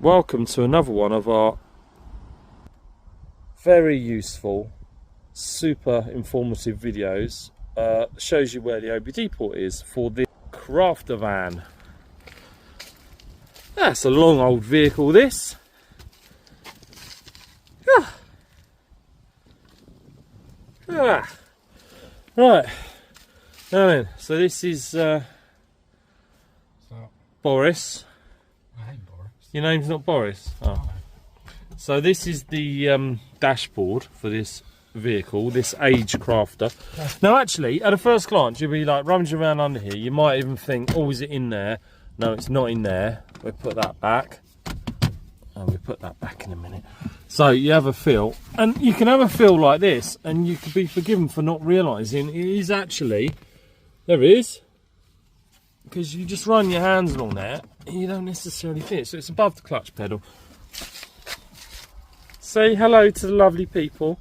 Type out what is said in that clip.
welcome to another one of our very useful, super informative videos. Shows you where the OBD port is for the crafter van. That's a long old vehicle, this. Right, now then, so this is Boris. My name's Boris. Your name's not Boris? Oh. So this is the dashboard for this vehicle, this age crafter. Now actually, at a first glance, you'll be like rummaging around under here. You might even think, oh, is it in there? No, it's not in there. We'll put that back. And we'll put that back in a minute. So you have a feel, and you can have a feel like this, and you can be forgiven for not realising it is actually, there it is, because you just run your hands along there, and you don't necessarily fit. So it's above the clutch pedal. Say hello to the lovely people.